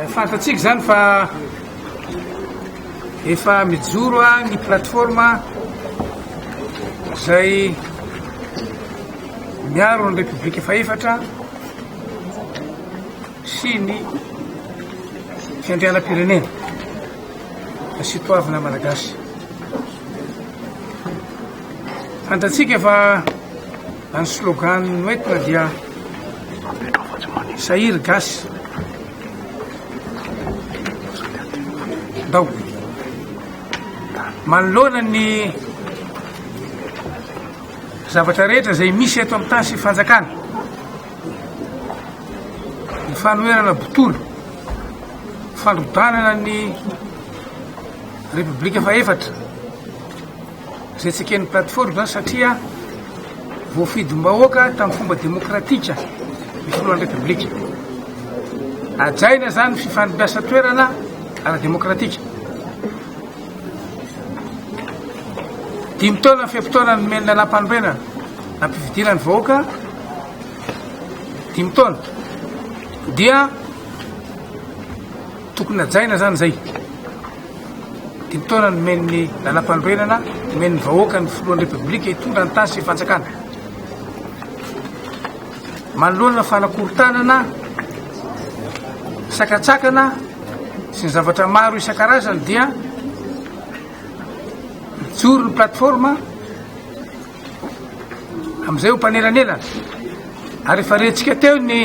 fantatsika zany fa efa mijoro ny plateforme zay miaro ny République efa efatra sy ny fiandrianam-pirenena sy toavina malagasy. Fantatsika efa ny slogan noentina dia sahiry gasy dao manoloana ny zavatra rehetra zay misy eto amin'ny tany sy fanjakana, ny fanoherana botolo, fandrodanana ny République efa efatra zay tsy eken'ny plateforme zany satria voafidim-bahoaka tamin'ny fomba demokratika ny filohan'ny République. Ajaina zany fifandimbiasa toerana ara-demokratika. 5 taona ny fiampitaona ny menina nampanobena nampividinany vahoaka 5 taona dia tokony ajaina zany zay 5 taona ny meniny nanam-panorenana meniny vahoaka ny filohan'ny République hitondra ny tany sy fanjakana. Manoloana fanakorontanana sakatsakana sy ny zavatra maro isan-karazany dia mijoro ny plateforme amin'izay ho mpanelanelana ary efa rentsika teo ny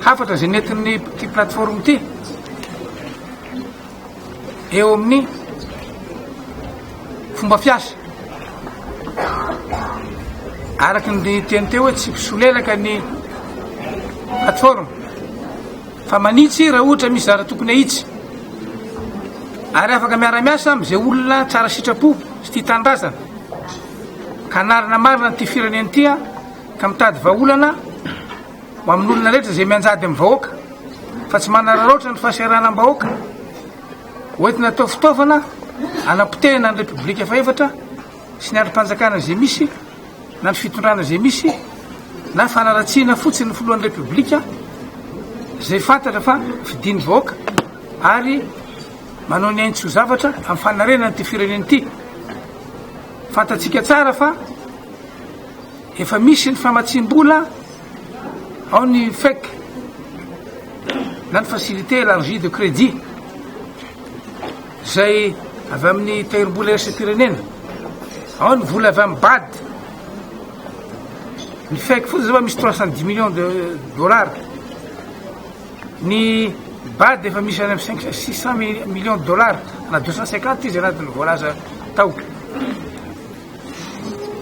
hafatra zay nentin'ny ty plateforme ty eo amin'ny fomba fiasa araky ny teny teo hoe tsy mpisolelaka ny plateforme fa manitsy raha ohatra misy zara tokony ahitsy ary afaka miara-miasa am'izay olona tsara sitrapo sy ty tanindrazana ka narina marina ty fireneny tya ka mitady vahaolana ho amin'olona rehetra zay mianjady amin'ny vahoaka fa tsy manararoatra ny fahasiarana amin'ny vahoaka hoentina atao fitaovana anam-potehana ny République efa efatra sy ny androm-panjakana zay misy na ny fitondrana zay misy na fanaratsiana fotsiny ny filohan'ny République zay fantatra fa fidiny vahoaka ary manao ny aintso zavatra amin'ny fanarenany ty fireneny ty. Fantatsika tsara fa efa misy ny famatsim-bola ao ny FEC na ny facilité élargie de crédit zay avy amin'ny tahirim-bola ersim-pirenena, ao ny vola avy amin'ny BAD ny FEC fotsiny zay fa misy 310 millions de dollars, ny BAD efa misy any amin'ny 600 millions de dollars na 250 izy anatin'ny voalaza tao.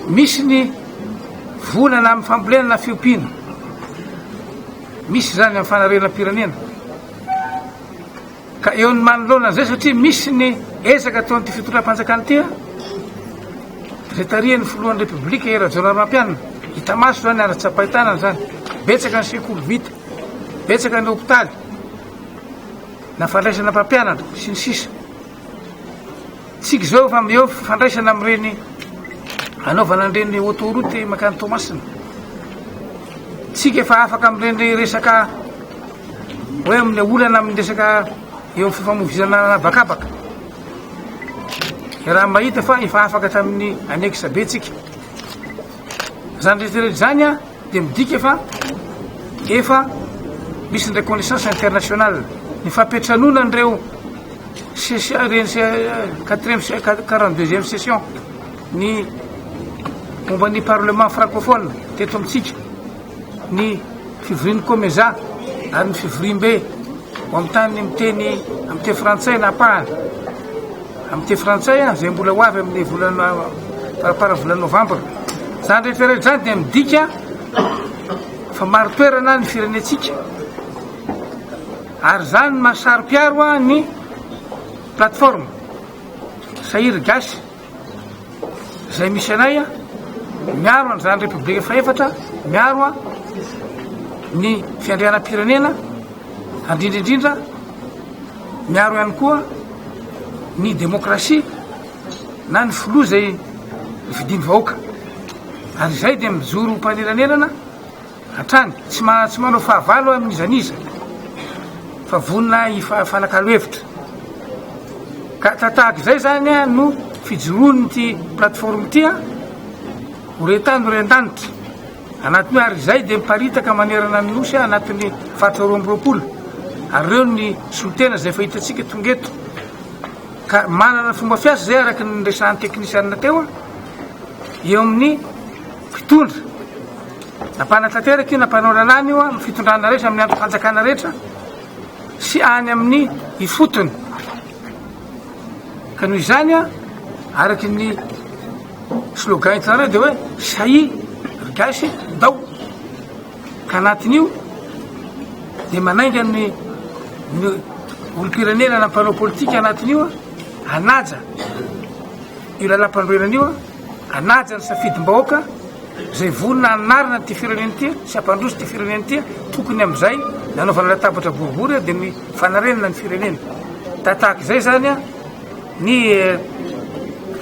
Misy ny volana amin'ny fambolena na fiompiana, misy zany amin'ny fanarenam-pirenena ka eo ny manoloana zay satria misy ny ezaka ataon'ity fitondram-panjakana tya zay tarihan'ny filohan'ny République era-jaonary mampianina hita maso zany ara-tsy-ampahitanana zany betsaka ny sekoly vita, betsaka ny hôpitaly na fandraisana mpampianatra sy ny sisa. Tsika zao fa eo fandraisana amin'ireny anaovana an'ireny autoroute makany Toamasina, tsika efa afaka amin'ireny resaka hoe amin'ny olana amin'ny resaka eo fifamoivoizana bakabaka raha mahita fa efa afaka tamin'ny anexa be tsika zany rehetrarehetra zany a dia midika fa efa misy ny reconnaissance internationale ny fampiatranona an'ireo 42e session ny momba ny parlement francophone teto amitsika, ny fivorian'ny Comeza ary ny fivorim-be ho amin'ny tany miteny amin'ny te frantsay na apahana amin'ny te frantsay zay mbola ho avy amin'ny volana parapara volana novambra. Zany rehetrarehetra zany dia midika fa maro toerana ny firenetsika ary zany mahasaro-piaro ny plateforme sahiry gasy zay misy anay miaro an'izany République efa efatra, miaro ny fiandrianam-pirenena indrindraindrindra, miaro ihany koa ny demokrasia na ny filoha zay fidiny vahoaka ary zay dia mijoro mpanelanelana hatrany tsy manao fahavalo amin'izaniza fa vonina fanakalo hevitra ka tahaka izay zany a no fijoroany ty plateforme ty a horetany ren-danitra anatiny ary zay de miparitaka manerana ny nosy anatin'ny faharoapolo ary reo ny solotena zay fa hitatsika tongeto ka manana fomba fiasa zay araky ny resan'ny teknisianina teo a eo amin'ny fitondra nampanatanteraka io nampanao lalàna io a my fitondrana rehetra amin'ny andro fanjakana rehetra sy any amin'ny ifotony ka noho izany a araky ny slogan itanareo de hoe sahy rigasy dao ka anatin'io de manainga ny olo-pirenena nampanao politika anatin'io a anaja io lalam-pandroenan'io a anaja ny safidim-bahoaka zay vonina anarina ty firenena tia sy ampandroso ty firenena tia tokony am'izay nanaovana latabatra boribory a de ny fanarenana ny firenena tahaka zay zany a ny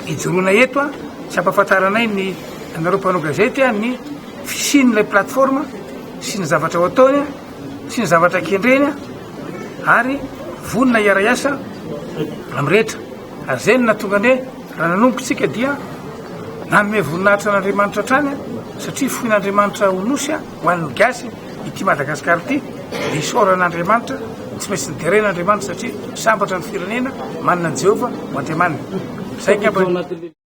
ijoroana eto a sy ampafantaranay ny anareo mpanao gazety a ny fisiny lay plateforme sy ny zavatra ho ataony a sy ny zavatra kendreny a ary vonina iara-iasa amy rehetra ary zay no natonga ny raha nanombotsika dia nanome voninahitra an'Andriamanitra hatrany a satria foin'Andriamanitra ho nosy a ho an'ny gasy ity Madagasikara ity de isaoran'Andriamanitra tsy maintsy nideren'Andriamanitra satria sambatra ny firenena manana ny Jehova ho andriamanina zay ngamba